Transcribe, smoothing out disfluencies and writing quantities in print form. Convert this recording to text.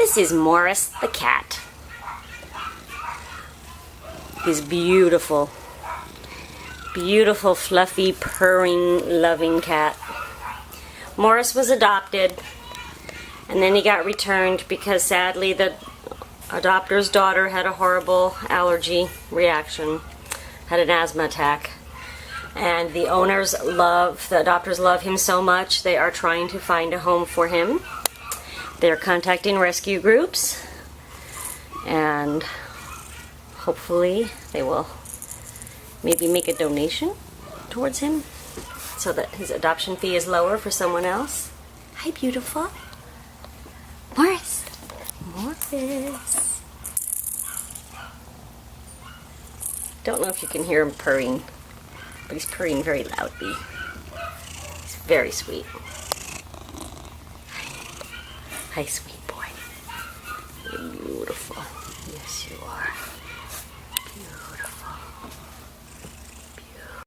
This is Morris the cat. He's beautiful. Beautiful, fluffy, purring, loving cat. Morris was adopted, and then he got returned because sadly the adopter's daughter had a horrible allergy reaction, had an asthma attack. And the adopters love him so much, they are trying to find a home for him. They're contacting rescue groups, and hopefully they will maybe make a donation towards him so that his adoption fee is lower for someone else. Hi, beautiful. Morris. Morris. Don't know if you can hear him purring, but he's purring very loudly. He's very sweet. Hi, sweet boy. You're beautiful. Yes, you are.